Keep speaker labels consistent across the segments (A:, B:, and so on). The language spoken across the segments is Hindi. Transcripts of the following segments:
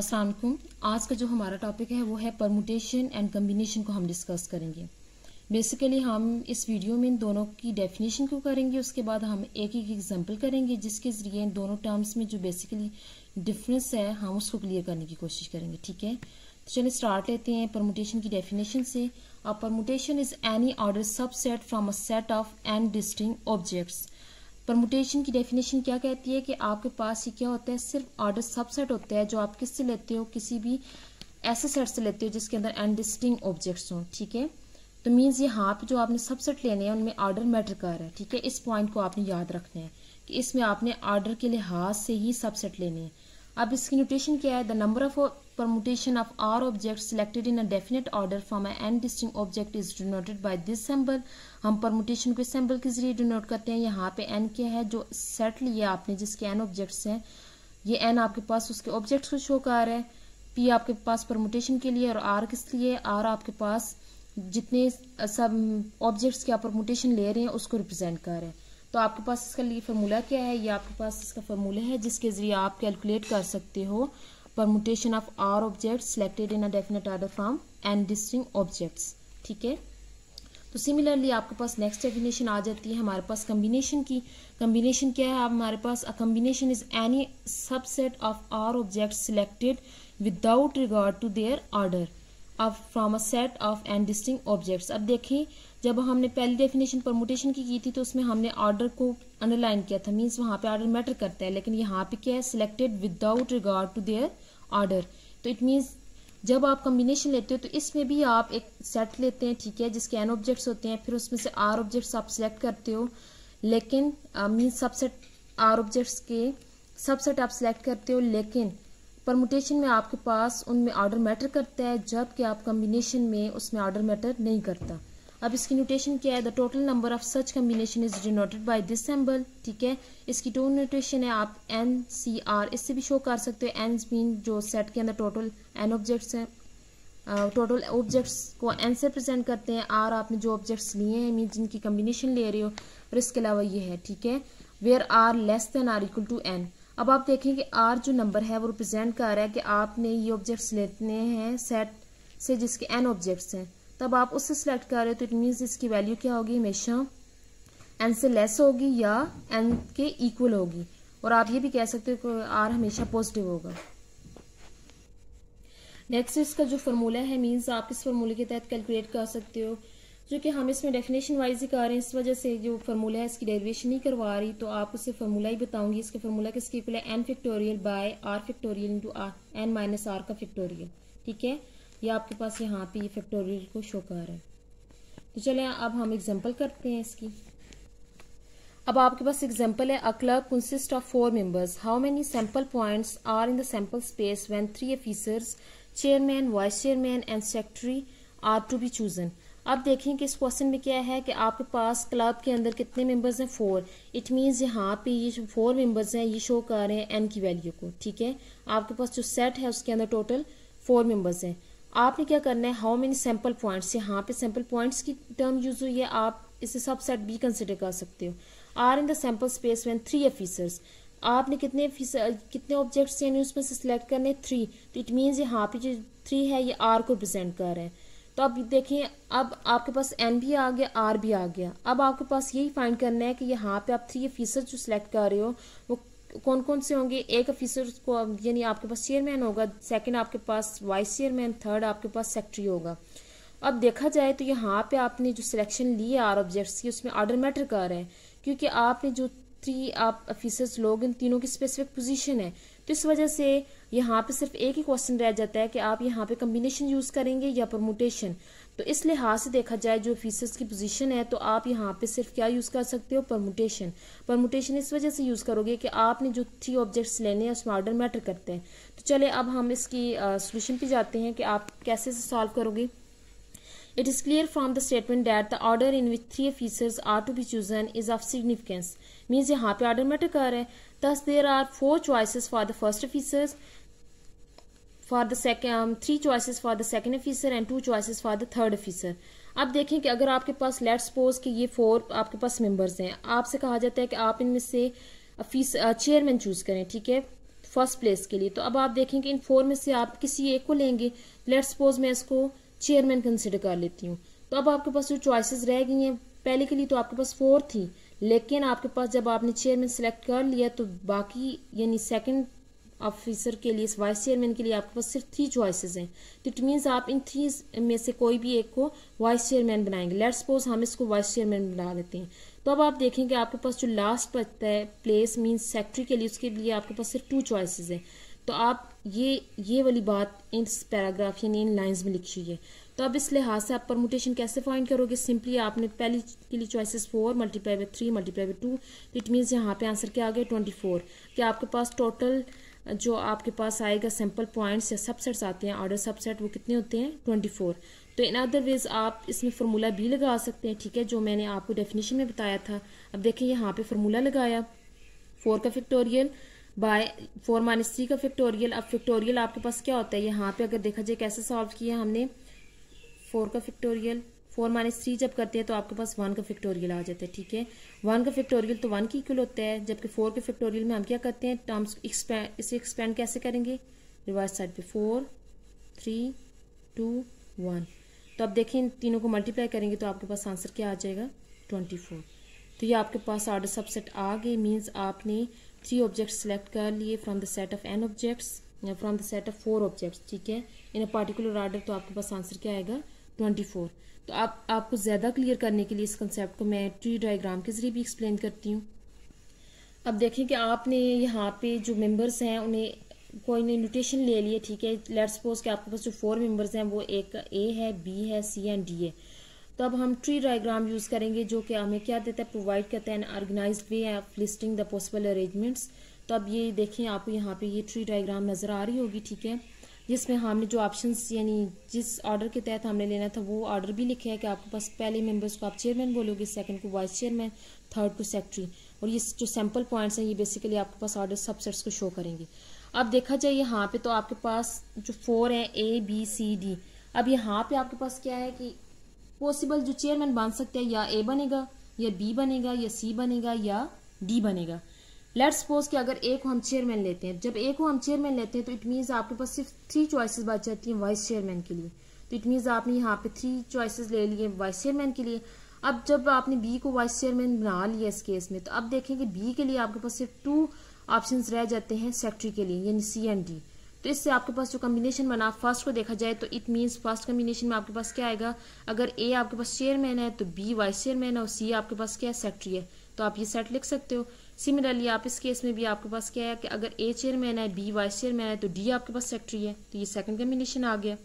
A: अस्सलाम वालेकुम। आज का जो हमारा टॉपिक है वो है परमुटेशन एंड कम्बिनेशन को हम डिस्कस करेंगे। बेसिकली हम इस वीडियो में इन दोनों की डेफिनेशन को करेंगे, उसके बाद हम एक एक एग्जांपल करेंगे जिसके ज़रिए इन दोनों टर्म्स में जो बेसिकली डिफरेंस है हम उसको क्लियर करने की कोशिश करेंगे। ठीक है, तो चलिए स्टार्ट लेते हैं परमुटेशन की डेफिनेशन से। A permutation is any order subset from a set of N distinct objects. Permutation की डेफिनेशन क्या कहती है कि आपके पास ये क्या होता है, सिर्फ ऑर्डर सबसेट होता है जो आप किससे लेते हो, किसी भी ऐसे सेट से लेते हो जिसके अंदर एन डिस्टिंक्ट ऑब्जेक्ट्स हों। ठीक है, तो मीन्स यहाँ पे जो आपने सबसेट लेने हैं उनमें ऑर्डर मैटर कर रहा है। ठीक है, इस पॉइंट को आपने याद रखना है कि इसमें आपने ऑर्डर के लिहाज से ही सबसेट लेने हैं। अब इसकी नोटेशन क्या है, the number of permutation of R objects selected in a definite order from an n distinct object is denoted by this symbol। हम परमुटेशन को इस सिंबल के जरिए डिनोट करते हैं। यहाँ पे n क्या है, जो सेट लिया आपने जिसके n ऑब्जेक्ट्स हैं, ये n आपके पास उसके ऑब्जेक्ट्स को शो कर रहा है। p आपके पास परमुटेशन के लिए और r किस लिए, r आपके पास जितने सब ऑब्जेक्ट्स के आप परमुटेशन ले रहे हैं उसको रिप्रेजेंट कर रहे हैं। तो आपके पास इसका लिए फार्मूला क्या है, ये आपके पास इसका फार्मूला है जिसके जरिए आप कैलकुलेट कर सकते हो permutation of R objects selected in a definite order from n distinct objects. ठीक है, तो सिमिलरली आपके पास नेक्स्ट डेफिनेशन आ जाती है हमारे पास कम्बिनेशन की। कम्बिनेशन क्या है, आप हमारे पास a combination is any subset of R objects selected without regard to their order अब from a set of N distinct objects. अब देखिए, जब हमने पहली डेफिनेशन परमुटेशन की थी तो उसमें हमने ऑर्डर को अंडरलाइन किया था, मीन्स वहाँ पे ऑर्डर मैटर करता है, लेकिन यहाँ पे क्या है, selected without regard to their order. So it means जब आप कम्बिनेशन लेते हो तो इसमें भी आप एक सेट लेते हैं, ठीक है, जिसके एन ऑब्जेक्ट्स होते हैं, फिर उसमें से आर ऑब्जेक्ट्स आप सिलेक्ट करते हो, लेकिन मीन्स सबसेट आर ऑब्जेक्ट्स के सबसेट आप सिलेक्ट करते हो, लेकिन परमुटेशन में आपके पास उनमें ऑर्डर मैटर करता है, जबकि आप कम्बिनेशन में उसमें ऑर्डर मैटर नहीं करता। अब इसकी नोटेशन क्या है, the total number of such combination is denoted by this symbol. ठीक है, इसकी टू नोटेशन है, आप एन सी आर इससे भी शो कर सकते हो। एन मीन जो सेट के अंदर टोटल एन ऑब्जेक्ट्स हैं, टोटल ऑब्जेक्ट्स को एन से प्रेजेंट करते हैं। आर आपने जो ऑब्जेक्ट्स लिए हैं मीन जिनकी कम्बिनेशन ले रहे हो, और इसके अलावा ये है, ठीक है, where r less than or equal to n. अब आप देखें कि आर जो नंबर है वो रिप्रेजेंट कर रहा है कि आपने ये ऑब्जेक्ट्स लेने हैं सेट से जिसके एन ऑब्जेक्ट्स हैं, तब आप उससे सिलेक्ट कर रहे हो, तो इट मीन्स इसकी वैल्यू क्या होगी, हमेशा एन से लेस होगी या एन के इक्वल होगी। और आप ये भी कह सकते हो कि आर हमेशा पॉजिटिव होगा। नेक्स्ट इसका जो फार्मूला है, मीन्स आप इस फार्मूले के तहत कैलकुलेट कर सकते हो, जो कि हम इसमें डेफिनेशन वाइज ही कर रहे हैं, इस वजह से जो फार्मूला है इसकी डेरिवेशन नहीं करवा रही, तो आप उससे फार्मूला ही बताऊंगी। इसका फार्मूला किसके इक्वल है, n factorial by r factorial into n minus r का फैक्टोरियल। ठीक है, ये आपके पास यहाँ पे ये फैक्टोरियल को शो कर रहा है। तो चले अब हम एग्जांपल करते हैं इसकी। अब आपके पास एग्जांपल है, a club consist of 4 members, how many sample points are in the sample space when 3 officers, chairman, vice chairman and secretary are to be chosen. अब देखें कि इस क्वेश्चन में क्या है कि आपके पास क्लब के अंदर कितने मेंबर्स हैं, 4। इट मीन्स यहाँ पे ये 4 मेंबर्स हैं, ये शो कर रहे हैं एन की वैल्यू को। ठीक है, आपके पास जो सेट है उसके अंदर टोटल 4 मेंबर्स हैं। आपने क्या करना है, हाउ मेनी सैंपल पॉइंट्स, यहाँ पे सैंपल पॉइंट्स की टर्म यूज हुई है, आप इसे सब सेट भी कंसिडर कर सकते हो। Are in the sample space when 3 officers, आपने कितने ऑब्जेक्ट्स यानी उसमें से सिलेक्ट करने 3, तो इट मीन्स यहाँ पे जो 3 है ये आर को रिप्रेजेंट कर रहे हैं। तो अब देखिए, अब आपके पास एन भी आ गया, आर भी आ गया। अब आपके पास यही फाइंड करना है कि यहाँ पे आप 3 ऑफिसर जो सिलेक्ट कर रहे हो वो कौन कौन से होंगे। एक ऑफिसर को यानी आपके पास चेयरमैन होगा, सेकंड आपके पास वाइस चेयरमैन, थर्ड आपके पास सेक्रेटरी होगा। अब देखा जाए तो यहाँ पे आपने जो सिलेक्शन ली है आर ऑब्जेक्ट्स की, उसमें ऑर्डर मैटर कर रहा है, क्योंकि आपने जो 3 आप ऑफिसर्स लोग इन तीनों की स्पेसिफिक पोजीशन है, तो इस वजह से यहाँ पे सिर्फ एक ही क्वेश्चन रह जाता है कि आप यहाँ पे कम्बिनेशन यूज करेंगे या परमुटेशन। तो इस लिहाज से देखा जाए जो ऑफिसर्स की पोजीशन है, तो आप यहाँ पे सिर्फ क्या यूज कर सकते हो, परमुटेशन। परमुटेशन इस वजह से यूज करोगे कि आपने जो 3 ऑब्जेक्ट्स लेने हैं उसमें ऑर्डर मैटर करते हैं। तो चले अब हम इसकी सोल्यूशन पे जाते हैं कि आप कैसे से सॉल्व करोगे। It is clear from the statement that the order in which 3 officers are to be chosen is of significance. Means यहाँ पे order matter कर रहा है। Thus there are 4 choices for the first officers, for the second 3 choices for the second officer and 2 choices for the third officer. अब देखें कि अगर आपके पास लेट्स सपोज कि ये 4 आपके पास मेंबर्स हैं, आपसे कहा जाता है कि आप इनमें से चेयरमैन चूज करें। ठीक है, फर्स्ट प्लेस के लिए। तो अब आप देखेंगे इन 4 में से आप किसी एक को लेंगे। लेट्स सपोज मैं इसको चेयरमैन कंसिडर कर लेती हूँ। तो अब आपके पास जो चॉइसेस रह गई हैं, पहले के लिए तो आपके पास 4 थी, लेकिन आपके पास जब आपने चेयरमैन सेलेक्ट कर लिया तो बाकी यानी सेकंड ऑफिसर के लिए, वाइस चेयरमैन के लिए आपके पास सिर्फ 3 चॉइसेस हैं। तो इट मीन्स आप इन 3 में से कोई भी एक को वाइस चेयरमैन बनाएंगे। लेट्स सपोज हम इसको वाइस चेयरमैन बना लेते हैं। तो अब आप देखेंगे आपके पास जो लास्ट बचता है प्लेस मीन्स सेक्रेटरी के लिए, उसके लिए आपके पास सिर्फ 2 चॉइसेस हैं। तो आप ये वाली बात इस पैराग्राफ यानी इन लाइंस में लिखी है। तो अब इस लिहाज से आप परमुटेशन कैसे फाइंड करोगे? सिंपली आपने पहली के लिए choices 4 multiply by 3 multiply by 2, it means यहाँ पे आंसर क्या आ गया 24। कि आपके पास टोटल जो आपके पास आएगा सैंपल पॉइंट्स या सबसेट्स आते हैं, ऑर्डर सबसेट, वो कितने होते हैं 24। तो इन अदर वेज आप इसमें फार्मूला भी लगा सकते हैं, ठीक है, जो मैंने आपको डेफिनेशन में बताया था। अब देखिए यहाँ पे फार्मूला लगाया 4 का फैक्टोरियल बाय 4 - 3 का फैक्टोरियल। अब फैक्टोरियल आपके पास क्या होता है, यहाँ पे अगर देखा जाए कैसे सॉल्व किया हमने 4 का फैक्टोरियल, 4 - 3 जब करते हैं तो आपके पास 1 का फैक्टोरियल आ जाता है, ठीक है। 1 का फैक्टोरियल तो 1 की इक्वल होता है, जबकि 4 के फैक्टोरियल में हम क्या करते हैं, टर्म्स इसे एक्सपेंड कैसे करेंगे, रिवर्स साइड पे 4 3 2 1। तो अब देखें इन तीनों को मल्टीप्लाई करेंगे तो आपके पास आंसर क्या आ जाएगा 24। तो ये आपके पास ऑर्डर सबसेट आ गए। मीन्स आपने 3 ऑब्जेक्ट्स सेलेक्ट कर लिए from the set of n objects या from the set of 4 objects, ठीक है, इन अ पर्टिकुलर ऑर्डर। तो आपके पास आंसर क्या आएगा 24। तो आपको ज्यादा क्लियर करने के लिए इस कंसेप्ट को मैं ट्री डायग्राम के जरिए भी एक्सप्लेन करती हूँ। अब देखें कि आपने यहाँ पे जो मेंबर्स हैं उन्हें कोई ने नोटेशन ले लिए, ठीक है। लेट्स सपोज कि आपके पास जो 4 मेंबर्स हैं वो एक A है, B है, C एंड D है। तो अब हम ट्री डायग्राम यूज करेंगे जो कि हमें क्या देता है, प्रोवाइड करता है an organised way of listing the possible arrangements. तो अब ये देखें आपको यहाँ पे ये ट्री डायग्राम नजर आ रही होगी, ठीक है, जिसमें हमने जो ऑप्शंस यानी जिस ऑर्डर के तहत हमने लेना था वो ऑर्डर भी लिखा है कि आपके पास पहले मेंबर्स को आप चेयरमैन बोलोगे, सेकंड को वाइस चेयरमैन, थर्ड को सेक्रेटरी। और ये जो सैंपल पॉइंट्स हैं ये बेसिकली आपके पास ऑर्डर सबसेट्स को शो करेंगे। अब देखा जाए यहाँ पे तो आपके पास जो 4 है A B C D। अब यहाँ पे आपके पास क्या है कि पॉसिबल जो चेयरमैन बन सकते हैं या A बनेगा या B बनेगा या C बनेगा या D बनेगा। लेट्स सपोज कि अगर A को हम चेयरमैन लेते हैं, जब A को हम चेयरमैन लेते हैं तो इट मीन्स आपके पास सिर्फ 3 चॉइसेस बच जाती हैं वाइस चेयरमैन के लिए। तो इट मीन्स आपने यहाँ पे 3 चॉइसेस ले लिए वाइस चेयरमैन के लिए। अब जब आपने B को वाइस चेयरमैन बना लिया इस केस में, तो अब देखेंगे B के लिए आपके पास सिर्फ 2 ऑप्शंस रह जाते हैं सेक्रेटरी के लिए यानी C एंड D। तो इससे आपके पास जो कॉम्बिनेशन बना फर्स्ट को देखा जाए तो इट मीन्स फर्स्ट कॉम्बिनेशन में आपके पास क्या आएगा, अगर A आपके पास चेयरमैन है तो B वाइस चेयरमैन है और C आपके पास क्या है सेक्रेटरी है। तो आप ये सेट लिख सकते हो। सिमिलरली आप इस केस में भी आपके पास क्या है कि अगर A चेयरमैन है, B वाइस चेयरमैन है तो D आपके पास सेक्रेटरी है। तो ये सेकंड कॉम्बिनेशन आ गया,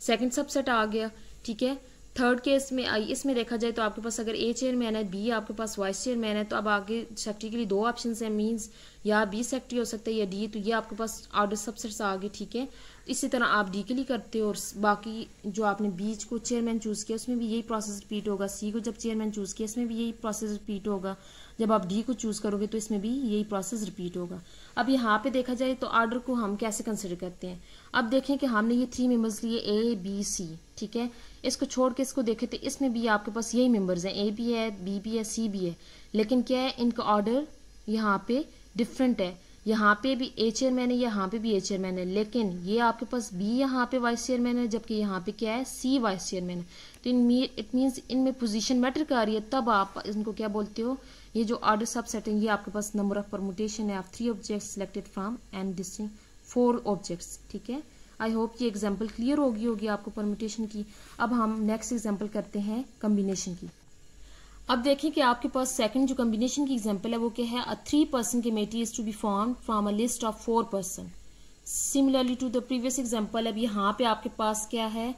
A: सेकंड सबसेट आ गया, ठीक है। थर्ड केस में इसमें देखा जाए तो आपके पास अगर A चेयरमैन है, B आपके पास वाइस चेयरमैन है, तो अब आगे सेक्रेटरी के लिए 2 ऑप्शन है, मींस या B सेक्रेटरी हो सकता है या D। तो ये आपके पास ऑर्डर सबसेट्स आ गए, ठीक है। इसी तरह आप D के लिए करते हो और बाकी जो आपने B को चेयरमैन चूज किया उसमें भी यही प्रोसेस रिपीट होगा। C को जब चेयरमैन चूज किया इसमें भी यही प्रोसेस रिपीट होगा। जब आप D को चूज करोगे तो इसमें भी यही प्रोसेस रिपीट होगा। अब यहाँ पे देखा जाए तो ऑर्डर को हम कैसे कंसिडर करते हैं। अब देखें कि हमने ये 3 मेंबर्स लिए A B C, ठीक है। इसको छोड़ के इसको देखें तो इसमें भी आपके पास यही मेंबर्स हैं, A भी है, B भी है, C भी है, लेकिन क्या है इनका ऑर्डर यहाँ पे डिफरेंट है। यहाँ पे भी A चेयरमैन है, यहाँ पे भी A चेयरमैन है, लेकिन ये आपके पास B यहाँ पे वाइस चेयरमैन है जबकि यहाँ पे क्या है C वाइस चेयरमैन है। तो इट मीन्स इनमें पोजीशन मैटर कर रही है, तब आप इनको क्या बोलते हो, ये जो ऑर्डर सबसेटिंग ये आपके पास नंबर ऑफ परमुटेशन है of 3 objects selected from and distinct 4 objects, ठीक है। आई होप ये एग्जाम्पल क्लियर होगी आपको परमुटेशन की। अब हम नेक्स्ट एग्जाम्पल करते हैं कम्बिनेशन की। अब देखें कि आपके पास सेकंड जो कॉम्बिनेशन की एग्जांपल है वो क्या है, a 3 person committee is to be formed from a list of 4 person similarly to the previous example. अब यहाँ पे आपके पास क्या है,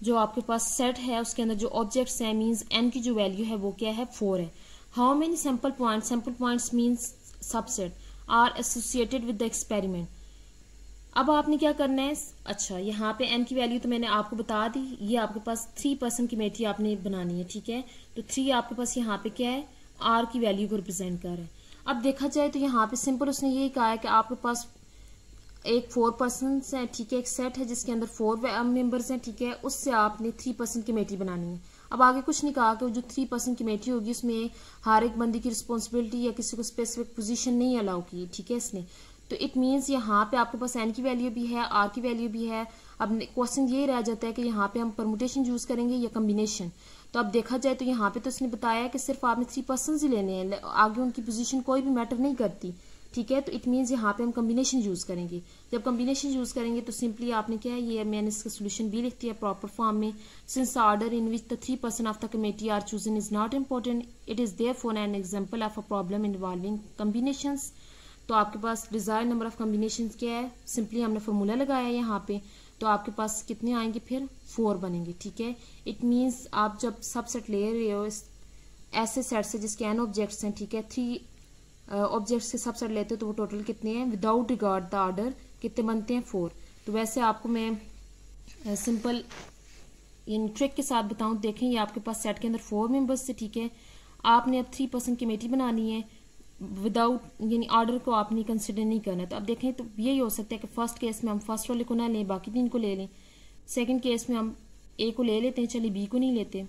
A: जो आपके पास सेट है उसके अंदर जो ऑब्जेक्ट्स हैं मींस n की जो वैल्यू है वो क्या है 4 है। How many sample points means subset are associated with the experiment. अब आपने क्या करना है, अच्छा यहाँ पे n की वैल्यू तो मैंने आपको बता दी, ये आपके पास 3 पर्सन कमेटी आपने बनानी है, ठीक है। तो 3 आपके पास यहाँ पे क्या है, r की वैल्यू को रिप्रेजेंट कर रहा है। अब देखा जाए तो यहाँ पे सिंपल उसने यही कहा है कि आपके पास एक 4 पर्सन है, ठीक है, एक सेट है जिसके अंदर 4 मेंबर्स हैं, ठीक है, उससे आपने 3 पर्सन कमेटी बनानी है। अब आगे कुछ नहीं कहा कि जो 3 पर्सन कमेटी होगी उसमें हर एक बंदी की रिस्पॉन्सिबिलिटी या किसी को स्पेसिफिक पोजीशन नहीं अलाउ की, ठीक है इसने। तो इट मीन्स यहाँ पे आपके पास n की वैल्यू भी है, r की वैल्यू भी है। अब क्वेश्चन ये रह जाता है कि यहाँ पे हम परमुटेशन यूज करेंगे या कम्बिनेशन। तो अब देखा जाए तो यहाँ पे तो इसने बताया कि सिर्फ आपने 3 पर्सन्स ही लेने हैं, आगे उनकी पोजीशन कोई भी मैटर नहीं करती, ठीक है। तो इट मीन्स यहाँ पे हम कम्बिनेशन यूज करेंगे। जब कम्बिनेशन यूज करेंगे तो सिंपली आपने क्या है, ये मैंने इसका सोल्यूशन भी लिख दिया प्रॉपर फॉर्म में। Since order in which the 3 person of the committee are chosen is not important, it is therefore an example of a problem involving combinations. तो आपके पास डिजायर्ड नंबर ऑफ कम्बिनेशन क्या है, सिंपली हमने फॉर्मूला लगाया है यहाँ पे। तो आपके पास कितने आएंगे, फिर 4 बनेंगे, ठीक है। इट मीन्स आप जब सबसेट ले रहे हो ऐसे सेट से जिसके n ऑब्जेक्ट्स हैं, ठीक है, 3 ऑब्जेक्ट्स के सबसेट लेते हो तो वो टोटल कितने हैं विदाउट रिगार्ड द ऑर्डर, कितने बनते हैं 4। तो वैसे आपको मैं सिंपल इन ट्रिक के साथ बताऊं, देखें ये आपके पास सेट के अंदर 4 मेंबर्स से, ठीक है। आपने अब 3 पर्सन कमेटी बनानी है विदाउट, यानी ऑर्डर को आपने कंसिडर नहीं करना। तो अब देखें तो यही हो सकता है कि फर्स्ट केस में हम फर्स्ट वाले को ना लें, बाकी 3 को ले लें। सेकंड केस में हम ए को ले लेते हैं, चलिए बी को नहीं लेते।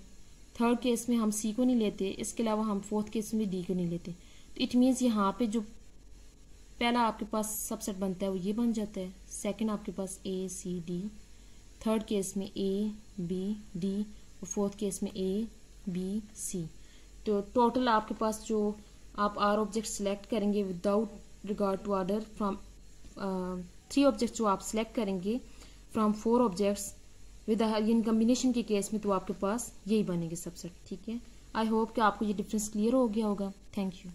A: थर्ड केस में हम सी को नहीं लेते, इसके अलावा हम फोर्थ केस में भी डी को नहीं लेते। तो इट मीन्स यहाँ पे जो पहला आपके पास सबसेट बनता है वो ये बन जाता है, सेकंड आपके पास ए सी डी, थर्ड केस में ए बी डी और फोर्थ केस में ए बी सी। तो टोटल आपके पास जो आप आर ऑब्जेक्ट सिलेक्ट करेंगे without regard to order from 3 object जो आप सिलेक्ट करेंगे from 4 objects within combination के केस में, तो आपके पास यही बनेंगे सबसेट, ठीक है। आई होप कि आपको ये डिफरेंस क्लियर हो गया होगा। Thank you.